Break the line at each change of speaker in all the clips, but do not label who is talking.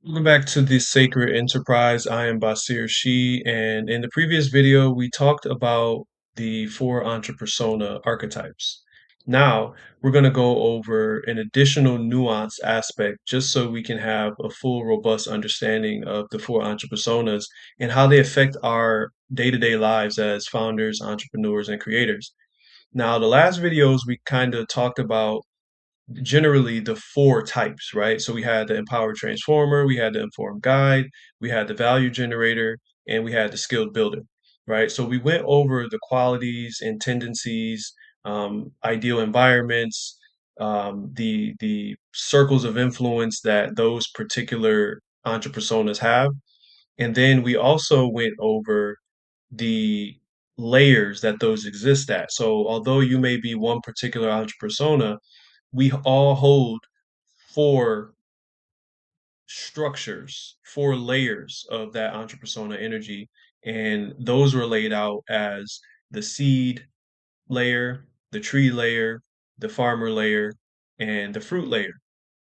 Welcome back to the Sacred Enterprise. I am Basir Shi, and in the previous video, we talked about the four Entrepersona archetypes. Now, we're going to go over an additional nuanced aspect just so we can have a full, robust understanding of the four Entrepersonas and how they affect our day-to-day lives as founders, entrepreneurs, and creators. Now, the last videos, we kind of talked about generally the four types, right? So we had the empowered transformer, we had the informed guide, we had the value generator, and we had the skilled builder, right? So we went over the qualities and tendencies, ideal environments, the circles of influence that those particular entrepersonas have, and then we also went over the layers that those exist at. So although you may be one particular entrepersona, we all hold four structures, four layers of that entrepersona energy. And those were laid out as the seed layer, the tree layer, the farmer layer, and the fruit layer,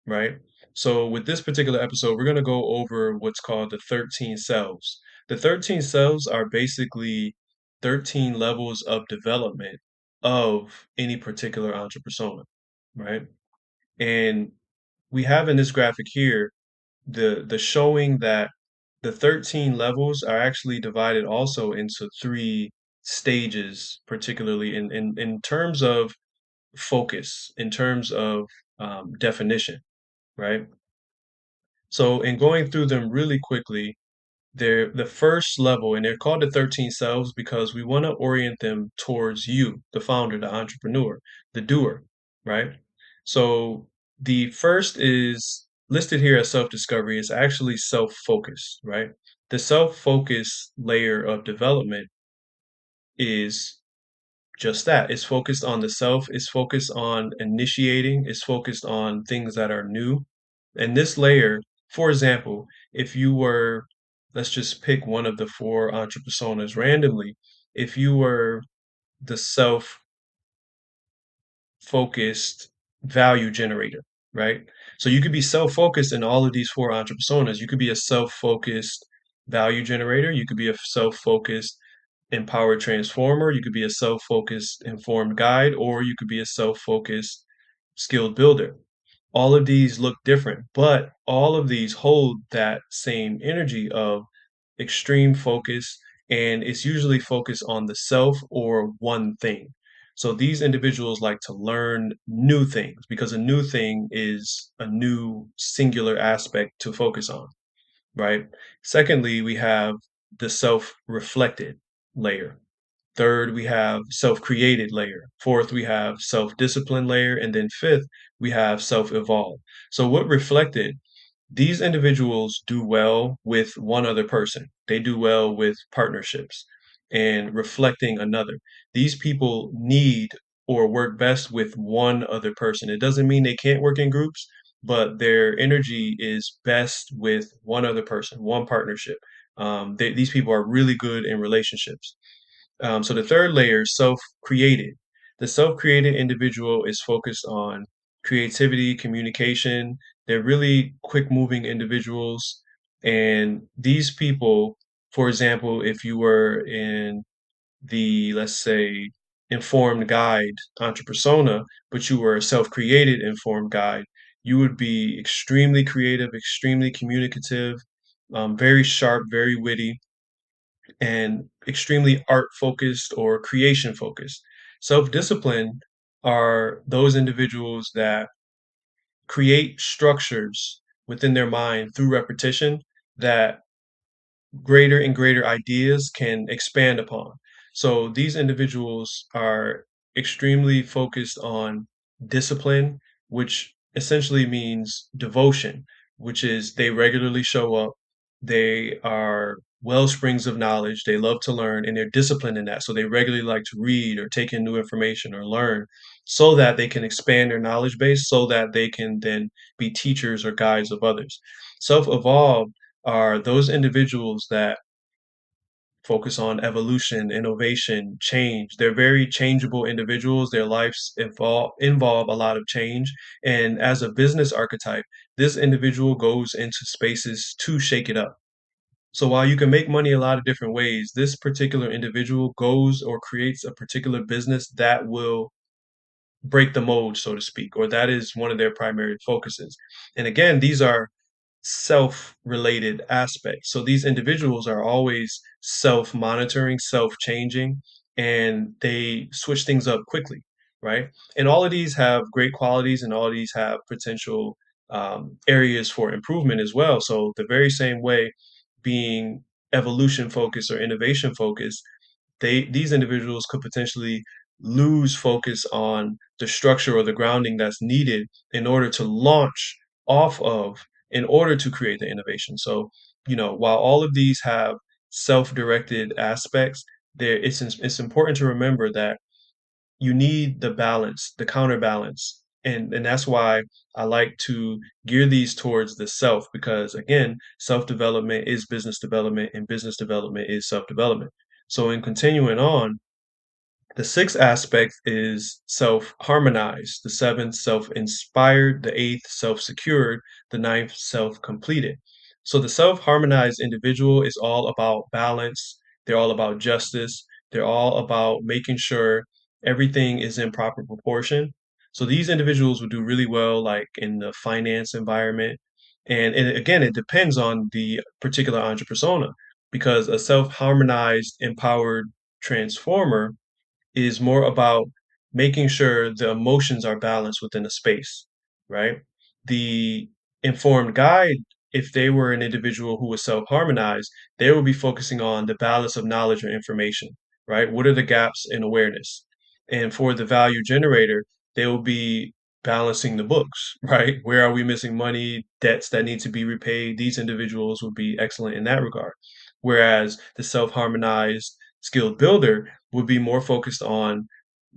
right? So with this particular episode, we're going to go over what's called the 13 cells. The 13 cells are basically 13 levels of development of any particular entrepersona, right? And we have in this graphic here the showing that the 13 levels are actually divided also into three stages, particularly in terms of focus, in terms of definition, right? So in going through them really quickly, they're the first level, and they're called the 13 selves because we want to orient them towards you, the founder, the entrepreneur, the doer, right? So the first is listed here as self-discovery. It's actually self-focus, right? The self-focus layer of development is just that. It's focused on the self, it's focused on initiating, it's focused on things that are new. And this layer, for example, if you were, let's just pick one of the four entrepersonas randomly. If you were the self focused value generator, right? So you could be self focused in all of these four entrepersonas. You could be a self focused value generator, you could be a self focused empowered transformer, you could be a self focused informed guide, or you could be a self focused skilled builder. All of these look different, but all of these hold that same energy of extreme focus, and it's usually focused on the self or one thing. So these individuals like to learn new things because a new thing is a new singular aspect to focus on, right? Secondly, we have the self reflected layer. Third, we have self-created layer. Fourth, we have self-discipline layer. And then fifth, we have self-evolve. So what reflected, these individuals do well with one other person. They do well with partnerships and reflecting another. These people need or work best with one other person. It doesn't mean they can't work in groups, but their energy is best with one other person, one partnership. These people are really good in relationships. So the third layer is self-created. The self-created individual is focused on creativity, communication. They're really quick-moving individuals. And these people, for example, if you were in the, let's say, informed guide entrepersona, but you were a self-created informed guide, you would be extremely creative, extremely communicative, very sharp, very witty, and extremely art focused or creation focused. Self discipline are those individuals that create structures within their mind through repetition that greater and greater ideas can expand upon. So these individuals are extremely focused on discipline, which essentially means devotion, which is they regularly show up, they are well springs of knowledge, they love to learn, and they're disciplined in that. So they regularly like to read or take in new information or learn so that they can expand their knowledge base so that they can then be teachers or guides of others. Self evolve are those individuals that focus on evolution, innovation, change. They're very changeable individuals. Their lives involve a lot of change. And as a business archetype, this individual goes into spaces to shake it up. So while you can make money a lot of different ways, this particular individual goes or creates a particular business that will break the mold, so to speak, or that is one of their primary focuses. And again, these are self-related aspects. So these individuals are always self-monitoring, self-changing, and they switch things up quickly, right? And all of these have great qualities, and all of these have potential areas for improvement as well. So the very same way, being evolution focused or innovation focused, these individuals could potentially lose focus on the structure or the grounding that's needed in order to launch off of in order to create the innovation. So, while all of these have self-directed aspects, it's important to remember that you need the balance, the counterbalance. And that's why I like to gear these towards the self, because again, self-development is business development and business development is self-development. So in continuing on, the sixth aspect is self-harmonized, the seventh self-inspired, the eighth self-secured, the ninth self-completed. So the self-harmonized individual is all about balance, they're all about justice, they're all about making sure everything is in proper proportion. So these individuals will do really well like in the finance environment. And again, it depends on the particular entrepersona, because a self-harmonized, empowered transformer is more about making sure the emotions are balanced within a space, right? The informed guide, if they were an individual who was self-harmonized, they will be focusing on the balance of knowledge or information, right? What are the gaps in awareness? And for the value generator, they will be balancing the books, right? Where are we missing money, debts that need to be repaid? These individuals will be excellent in that regard. Whereas the self-harmonized skilled builder would be more focused on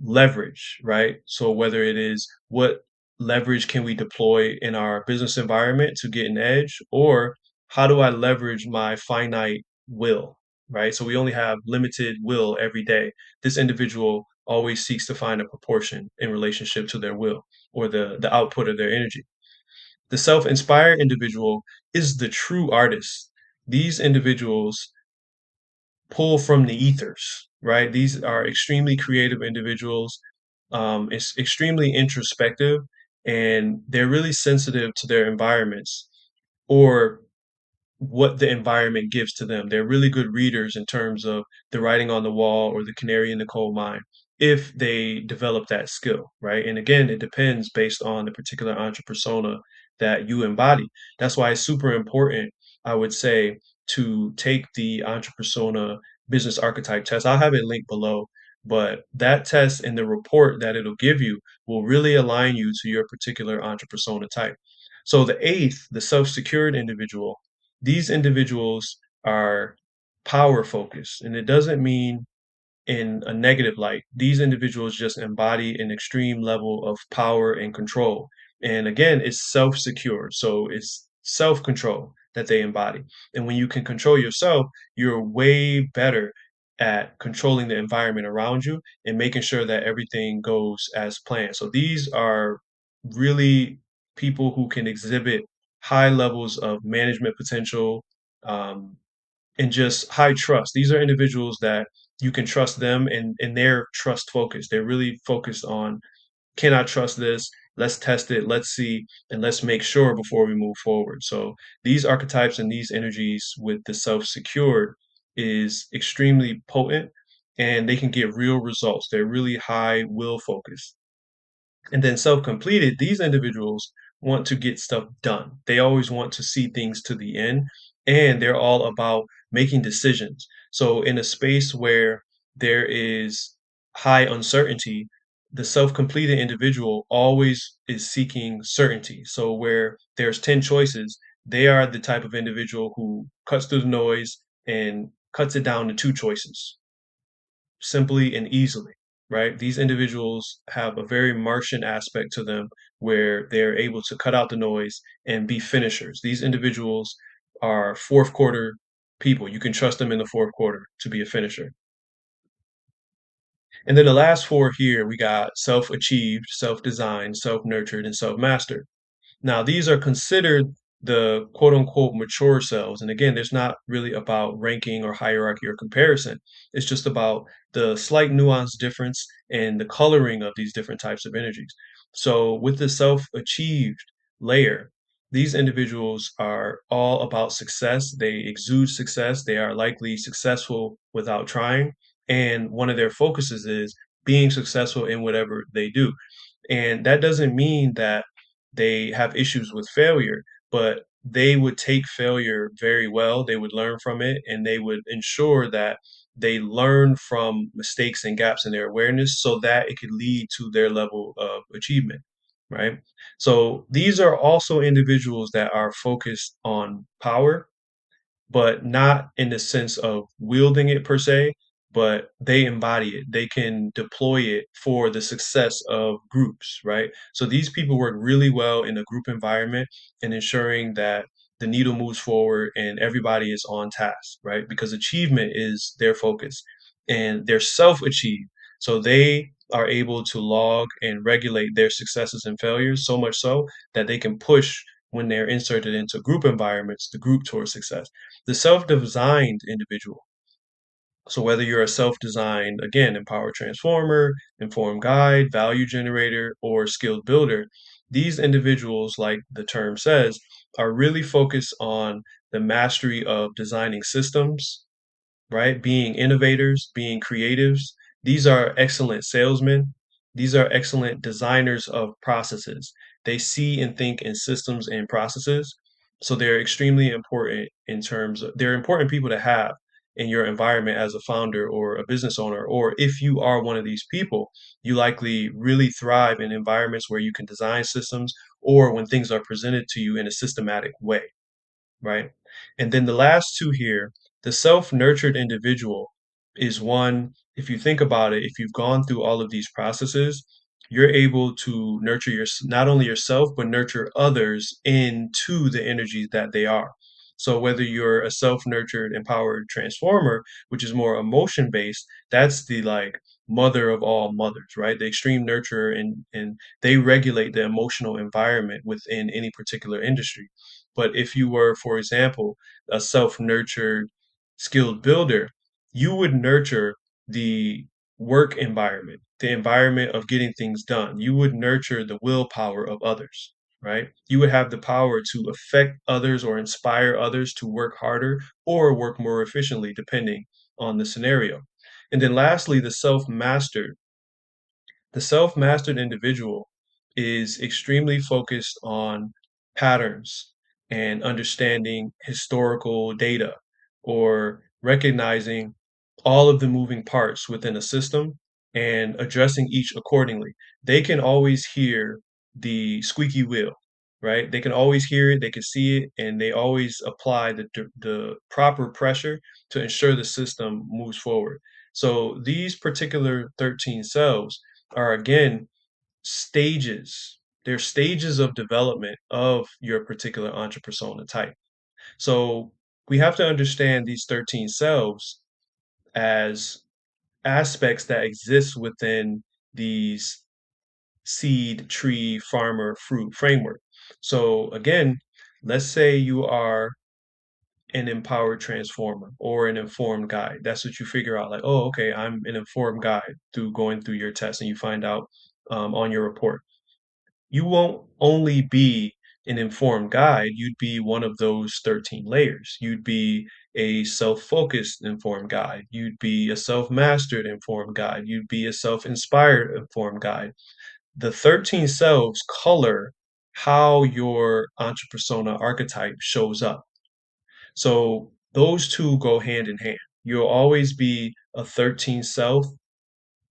leverage, right? So whether it is what leverage can we deploy in our business environment to get an edge, or how do I leverage my finite will, right? So we only have limited will every day. This individual always seeks to find a proportion in relationship to their will or the output of their energy. The self-inspired individual is the true artist. These individuals pull from the ethers, right? These are extremely creative individuals. It's extremely introspective, and they're really sensitive to their environments or what the environment gives to them. They're really good readers in terms of the writing on the wall or the canary in the coal mine if they develop that skill, right? And again, it depends based on the particular entrepersona that you embody. That's why it's super important, I would say, to take the entrepersona business archetype test. I'll have it linked below, but that test and the report that it'll give you will really align you to your particular entrepersona type. So the eighth, the self-secured individual, these individuals are power focused, and it doesn't mean in a negative light. These individuals just embody an extreme level of power and control. And again, it's self-secure. So it's self-control that they embody. And when you can control yourself, you're way better at controlling the environment around you and making sure that everything goes as planned. So these are really people who can exhibit high levels of management potential, um, and just high trust. These are individuals that you can trust them, and they're trust focused. They're really focused on, can I trust this? Let's test it, let's see, and let's make sure before we move forward. So these archetypes and these energies with the self-secured is extremely potent, and they can get real results. They're really high will focused. And then self-completed, these individuals want to get stuff done. They always want to see things to the end, and they're all about making decisions. So in a space where there is high uncertainty, the self-completed individual always is seeking certainty. So where there's 10 choices, they are the type of individual who cuts through the noise and cuts it down to two choices simply and easily, right? These individuals have a very Martian aspect to them where they're able to cut out the noise and be finishers. These individuals are fourth quarter people. You can trust them in the fourth quarter to be a finisher. And then the last four here, we got self-achieved, self-designed, self-nurtured, and self-mastered. Now, these are considered the quote unquote mature selves. And again, there's not really about ranking or hierarchy or comparison. It's just about the slight nuance difference and the coloring of these different types of energies. So, with the self achieved layer, these individuals are all about success. They exude success. They are likely successful without trying. And one of their focuses is being successful in whatever they do. And that doesn't mean that they have issues with failure, but they would take failure very well. They would learn from it and they would ensure that they learn from mistakes and gaps in their awareness so that it could lead to their level of achievement, right? So these are also individuals that are focused on power, but not in the sense of wielding it per se, but they embody it. They can deploy it for the success of groups, right? So these people work really well in a group environment and ensuring that the needle moves forward and everybody is on task, right? Because achievement is their focus and they're self achieved. So they are able to log and regulate their successes and failures so much so that they can push when they're inserted into group environments, the group towards success. The self-designed individual. So whether you're a self-designed, again, empowered transformer, informed guide, value generator, or skilled builder, these individuals, like the term says, are really focused on the mastery of designing systems, right? Being innovators, being creatives. These are excellent salesmen. These are excellent designers of processes. They see and think in systems and processes. So they're extremely important in terms of, they're important people to have in your environment as a founder or a business owner. Or if you are one of these people, you likely really thrive in environments where you can design systems or when things are presented to you in a systematic way, right? And then the last two here, the self-nurtured individual is one, if you think about it, if you've gone through all of these processes, you're able to nurture your not only yourself, but nurture others into the energies that they are. So whether you're a self-nurtured, empowered transformer, which is more emotion-based, that's the like mother of all mothers, right? The extreme nurturer and they regulate the emotional environment within any particular industry. But if you were, for example, a self-nurtured skilled builder, you would nurture the work environment, the environment of getting things done. You would nurture the willpower of others, right? You would have the power to affect others or inspire others to work harder or work more efficiently, depending on the scenario. And then lastly, the self-mastered individual is extremely focused on patterns and understanding historical data or recognizing all of the moving parts within a system and addressing each accordingly. They can always hear the squeaky wheel, right? They can always hear it, they can see it, and they always apply the proper pressure to ensure the system moves forward. So these particular 13 cells are again stages. They're stages of development of your particular entrepersona type. So we have to understand these 13 selves as aspects that exist within these seed, tree, farmer, fruit framework. So again, let's say you are an empowered transformer or an informed guide. That's what you figure out like, oh, okay, I'm an informed guide through going through your test and you find out on your report. You won't only be an informed guide, you'd be one of those 13 layers. You'd be a self-focused informed guide. You'd be a self-mastered informed guide. You'd be a self-inspired informed guide. The 13 selves color how your entrepersona archetype shows up. So those two go hand in hand. You'll always be a 13 self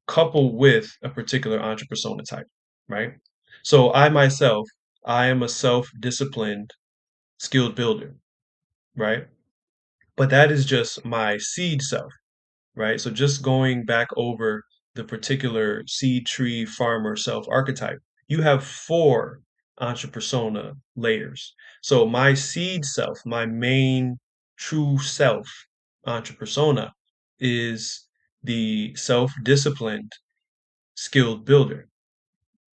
coupled with a particular entrepersona type, right? So I myself, I am a self-disciplined skilled builder, right? But that is just my seed self, right? So just going back over the particular seed tree farmer self archetype, you have four entrepersona layers. So my seed self, my main true self, entrepersona, is the self-disciplined, skilled builder,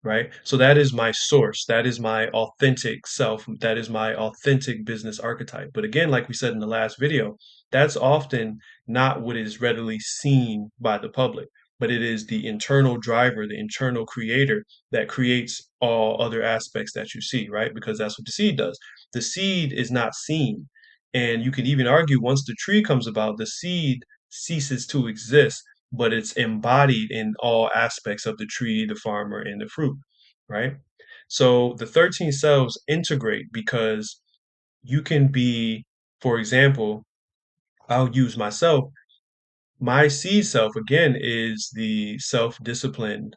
right? So that is my source. That is my authentic self. That is my authentic business archetype. But again, like we said in the last video, that's often not what is readily seen by the public, but it is the internal driver, the internal creator that creates all other aspects that you see, right? Because that's what the seed does. The seed is not seen. And you could even argue once the tree comes about, the seed ceases to exist, but it's embodied in all aspects of the tree, the farmer, and the fruit, right? So the 13 cells integrate because you can be, for example, I'll use myself. My seed self, again, is the self disciplined,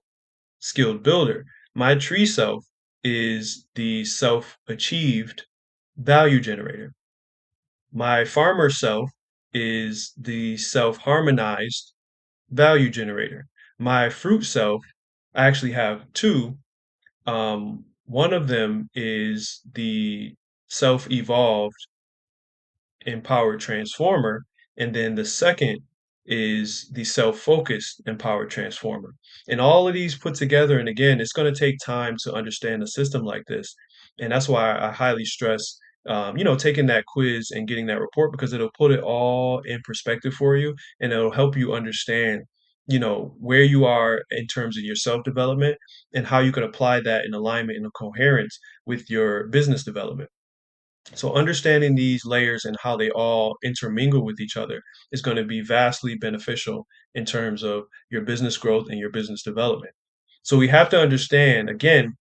skilled builder. My tree self is the self achieved value generator. My farmer self is the self harmonized value generator. My fruit self, I actually have two. One of them is the self-evolved empowered transformer, and then the second is the self-focused empowered transformer. And all of these put together, and again, it's going to take time to understand a system like this. And that's why I highly stress, taking that quiz and getting that report because it'll put it all in perspective for you, and it'll help you understand, where you are in terms of your self-development and how you can apply that in alignment and in coherence with your business development. So understanding these layers and how they all intermingle with each other is going to be vastly beneficial in terms of your business growth and your business development. So we have to understand, again,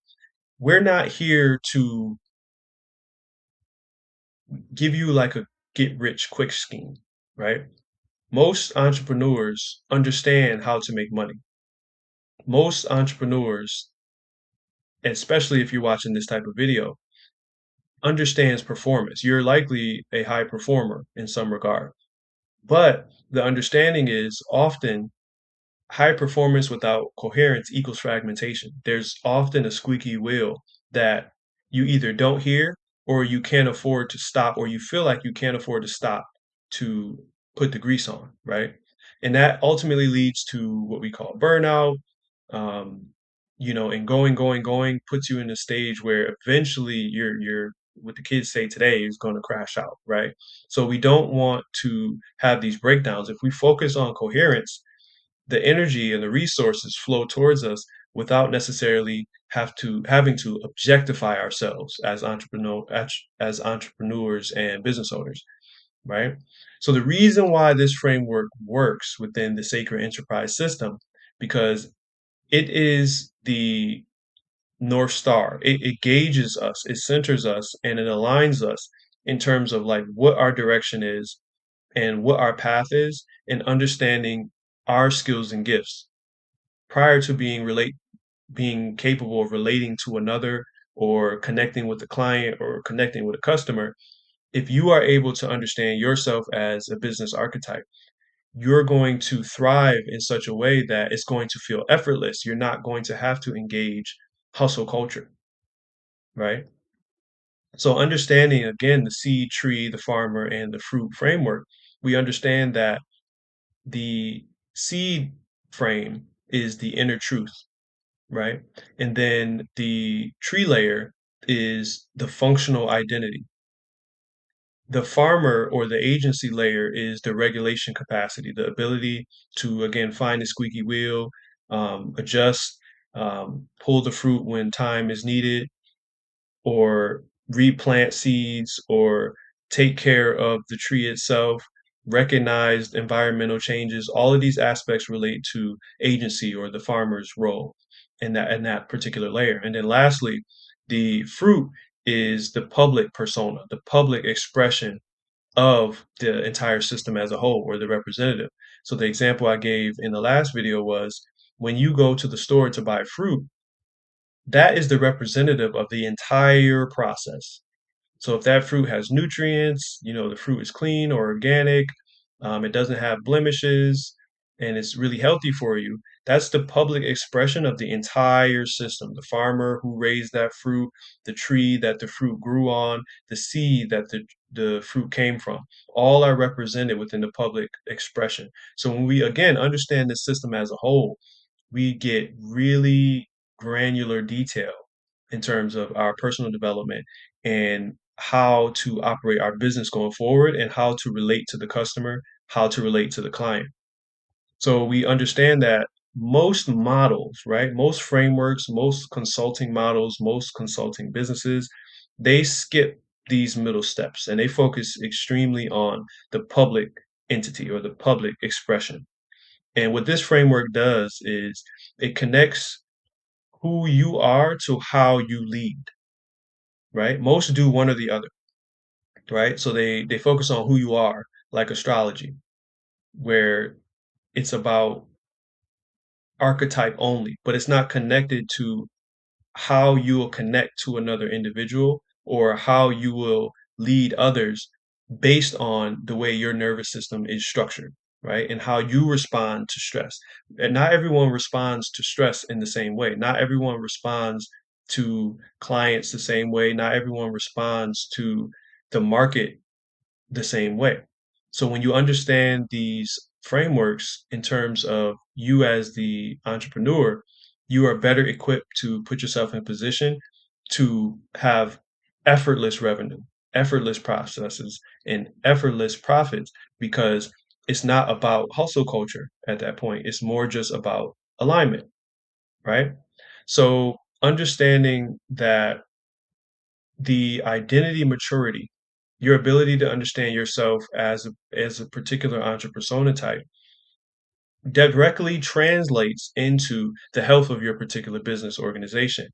we're not here to give you like a get rich quick scheme, right? Most entrepreneurs understand how to make money. Most entrepreneurs, especially if you're watching this type of video, understands performance. You're likely a high performer in some regard. But the understanding is often high performance without coherence equals fragmentation. There's often a squeaky wheel that you either don't hear or you can't afford to stop, or you feel like you can't afford to stop to put the grease on, right? And that ultimately leads to what we call burnout, um, and going puts you in a stage where eventually you're what the kids say today is going to crash out, right? So we don't want to have these breakdowns. If we focus on coherence, the energy and the resources flow towards us without necessarily having to objectify ourselves as entrepreneurs and business owners, right? So the reason why this framework works within the sacred enterprise system, because it is the North Star. It gauges us, it centers us, and it aligns us in terms of like what our direction is and what our path is, and understanding our skills and gifts prior to being capable of relating to another or connecting with a client or connecting with a customer. If you are able to understand yourself as a business archetype, you're going to thrive in such a way that it's going to feel effortless. You're not going to have to engage hustle culture, right? So understanding again the seed, tree, the farmer, and the fruit framework, we understand that the seed frame is the inner truth, right? And then the tree layer is the functional identity. The farmer or the agency layer is the regulation capacity, the ability to, again, find the squeaky wheel, adjust, pull the fruit when time is needed, or replant seeds, or take care of the tree itself, recognize environmental changes. All of these aspects relate to agency or the farmer's role in that particular layer. And then lastly, the fruit is the public persona, the public expression of the entire system as a whole, or the representative. So the example I gave in the last video was when you go to the store to buy fruit, that is the representative of the entire process. So if that fruit has nutrients, the fruit is clean or organic, it doesn't have blemishes, and it's really healthy for you, that's the public expression of the entire system. The farmer who raised that fruit, the tree that the fruit grew on, the seed that the fruit came from, all are represented within the public expression. So when we again understand the system as a whole, we get really granular detail in terms of our personal development and how to operate our business going forward and how to relate to the customer, how to relate to the client. So we understand that most models, right? Most frameworks, most consulting models, most consulting businesses, they skip these middle steps and they focus extremely on the public entity or the public expression. And what this framework does is it connects who you are to how you lead, right? Most do one or the other, right? So they focus on who you are, like astrology, where it's about archetype only, but it's not connected to how you will connect to another individual or how you will lead others based on the way your nervous system is structured, right? And how you respond to stress. And not everyone responds to stress in the same way. Not everyone responds to clients the same way. Not everyone responds to the market the same way. So when you understand these frameworks in terms of you as the entrepreneur, you are better equipped to put yourself in position to have effortless revenue, effortless processes, and effortless profits because it's not about hustle culture at that point. It's more just about alignment, right? So understanding that the identity maturity, your ability to understand yourself as a particular entrepersona type, directly translates into the health of your particular business organization.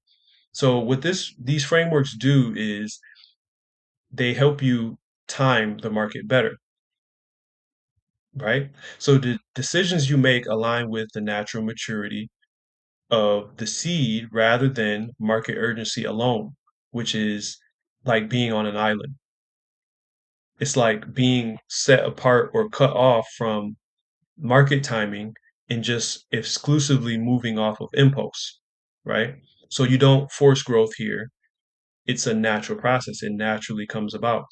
So what these frameworks do is they help you time the market better, right? So the decisions you make align with the natural maturity of the seed rather than market urgency alone, which is like being on an island. It's like being set apart or cut off from market timing and just exclusively moving off of impulse, right? So you don't force growth here. It's a natural process. It naturally comes about.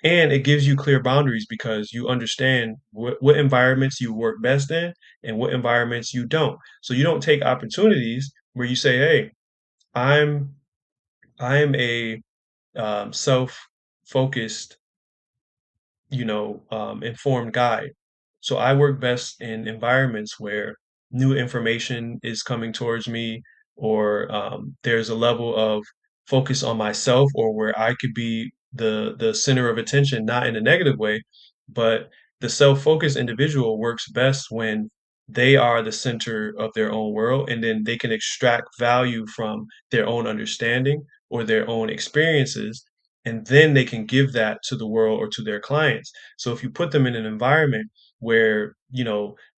And it gives you clear boundaries because you understand what environments you work best in and what environments you don't. So you don't take opportunities where you say, "Hey, I'm I'm a self-focused informed guide. So I work best in environments where new information is coming towards me, or there's a level of focus on myself, or where I could be the center of attention, not in a negative way, but the self-focused individual works best when they are the center of their own world, and then they can extract value from their own understanding or their own experiences and then they can give that to the world or to their clients. So if you put them in an environment where,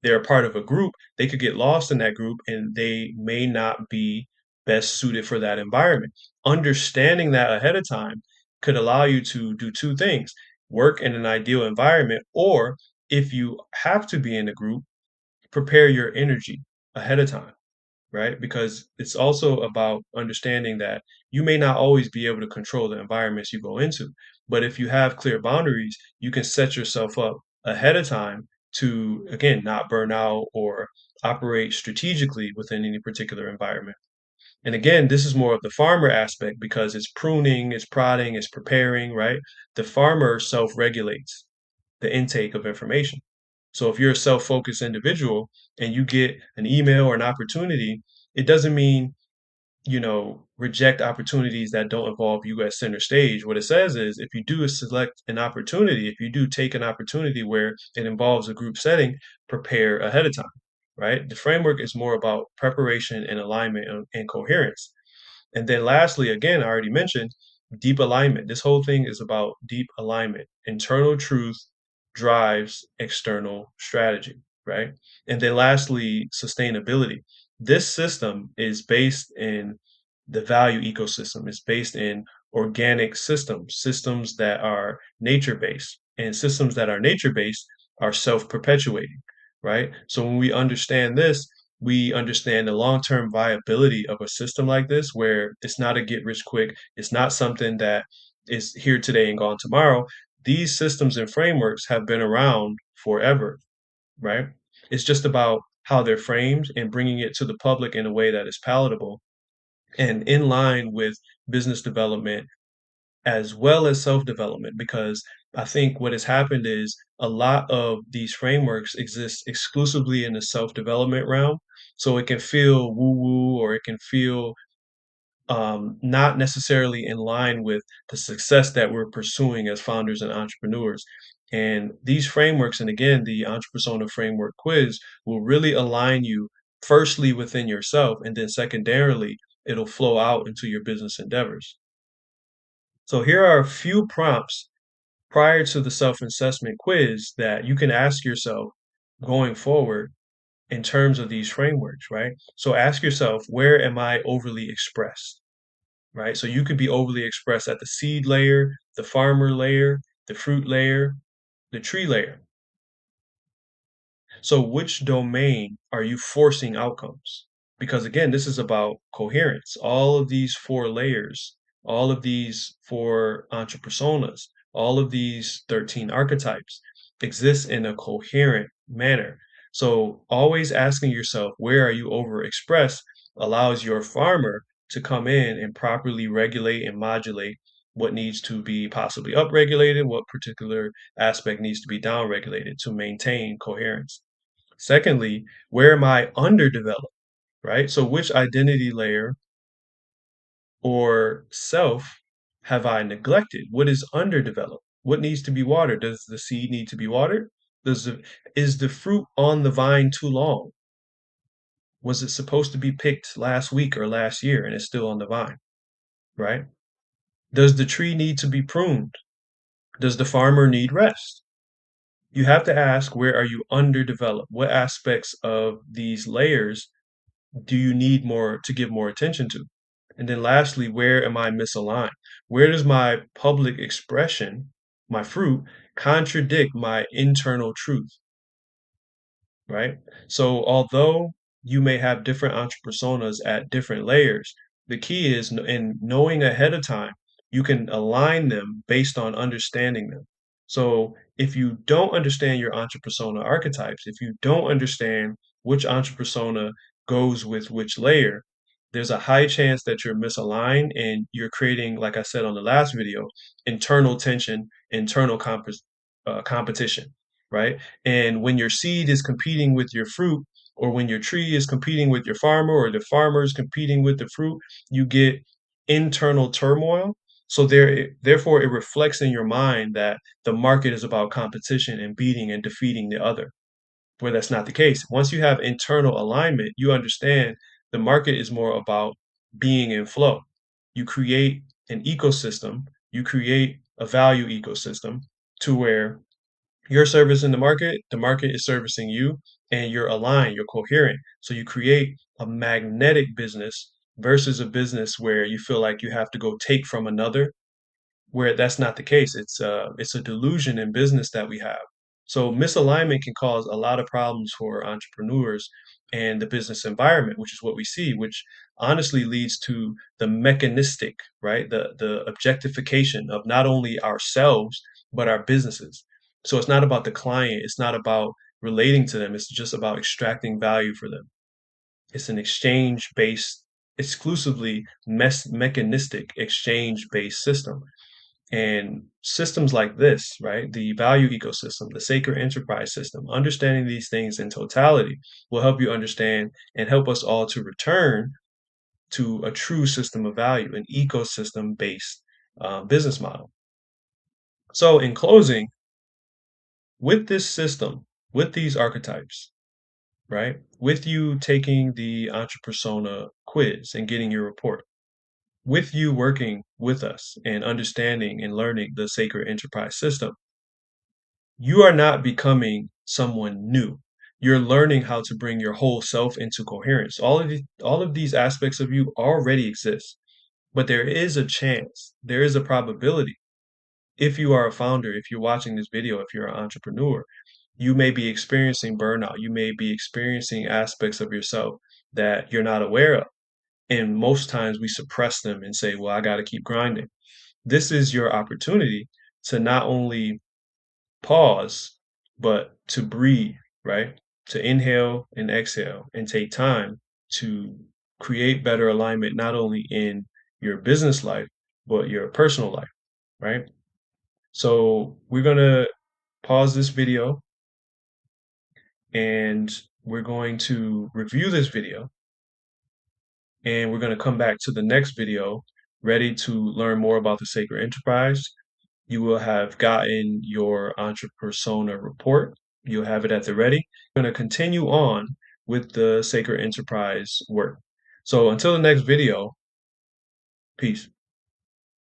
they're a part of a group, they could get lost in that group and they may not be best suited for that environment. Understanding that ahead of time could allow you to do two things: work in an ideal environment, or if you have to be in a group, prepare your energy ahead of time, right? Because it's also about understanding that you may not always be able to control the environments you go into. But if you have clear boundaries, you can set yourself up ahead of time to, again, not burn out or operate strategically within any particular environment. And again, this is more of the farmer aspect because it's pruning, it's prodding, it's preparing, right? The farmer self regulates the intake of information. So if you're a self-focused individual and you get an email or an opportunity, it doesn't mean, reject opportunities that don't involve you as center stage. What it says is if you do select an opportunity, if you do take an opportunity where it involves a group setting, prepare ahead of time, right? The framework is more about preparation and alignment and coherence. And then lastly, again, I already mentioned deep alignment. This whole thing is about deep alignment. Internal truth drives external strategy, right? And then lastly, sustainability. This system is based in the value ecosystem. It's based in organic systems, systems that are nature based. And systems that are nature based are self perpetuating, right? So when we understand this, we understand the long-term viability of a system like this, where it's not a get rich quick, it's not something that is here today and gone tomorrow. These systems and frameworks have been around forever, right? It's just about how they're framed and bringing it to the public in a way that is palatable and in line with business development as well as self-development, because I think what has happened is a lot of these frameworks exist exclusively in the self-development realm. So it can feel woo-woo, or it can feel not necessarily in line with the success that we're pursuing as founders and entrepreneurs. And these frameworks, and again, the Entrepersona Framework Quiz, will really align you firstly within yourself, and then secondarily, it'll flow out into your business endeavors. So here are a few prompts prior to the self-assessment quiz that you can ask yourself going forward in terms of these frameworks, right? So ask yourself, where am I overly expressed, right? So you could be overly expressed at the seed layer, the farmer layer, the fruit layer, the tree layer. So which domain are you forcing outcomes? Because again, this is about coherence. All of these four layers, all of these four entrepersonas, all of these 13 archetypes exist in a coherent manner. So always asking yourself, where are you overexpressed, allows your farmer to come in and properly regulate and modulate what needs to be possibly upregulated, what particular aspect needs to be downregulated to maintain coherence. Secondly, where am I underdeveloped, right? So which identity layer or self have I neglected? What is underdeveloped? What needs to be watered? Does the seed need to be watered? Is the fruit on the vine too long? Was it supposed to be picked last week or last year and it's still on the vine, right? Does the tree need to be pruned? Does the farmer need rest? You have to ask, where are you underdeveloped? What aspects of these layers do you need more to give more attention to? And then lastly, where am I misaligned? Where does my public expression, my fruit, contradict my internal truth? Right? So although you may have different entrepersonas at different layers, the key is in knowing ahead of time, you can align them based on understanding them. So if you don't understand your entrepersona archetypes, if you don't understand which entrepersona goes with which layer, there's a high chance that you're misaligned and you're creating, like I said on the last video, internal tension, internal competition, right? And when your seed is competing with your fruit, or when your tree is competing with your farmer, or the farmer is competing with the fruit, you get internal turmoil. So therefore, it reflects in your mind that the market is about competition and beating and defeating the other, where that's not the case. Once you have internal alignment, you understand the market is more about being in flow. You create an ecosystem, you create a value ecosystem to where you're servicing the market is servicing you, and you're aligned, you're coherent. So you create a magnetic business versus a business where you feel like you have to go take from another, where that's not the case. It's a delusion in business that we have. So misalignment can cause a lot of problems for entrepreneurs and the business environment, which is what we see, which honestly leads to the mechanistic, right? The objectification of not only ourselves but our businesses. So it's not about the client, it's not about relating to them, it's just about extracting value for them. It's an exchange based, exclusively mechanistic exchange based system. And systems like this, right, the value ecosystem, the sacred enterprise system, understanding these things in totality will help you understand and help us all to return to a true system of value, an ecosystem based business model. So, in closing, with this system, with these archetypes, right, with you taking the Entrepersona quiz and getting your report, with you working with us and understanding and learning the sacred enterprise system, you are not becoming someone new. You're learning how to bring your whole self into coherence. All of these aspects of you already exist, but there is a chance, there is a probability, if you are a founder, if you're watching this video, if you're an entrepreneur, you may be experiencing burnout. You may be experiencing aspects of yourself that you're not aware of. And most times we suppress them and say, well, I got to keep grinding. This is your opportunity to not only pause, but to breathe, right? To inhale and exhale and take time to create better alignment, not only in your business life, but your personal life, right? So we're going to pause this video and we're going to review this video and we're going to come back to the next video ready to learn more about the sacred enterprise. You will have gotten your Entrepersona report. You'll have it at the ready. We're going to continue on with the sacred enterprise work. So until the next video, peace.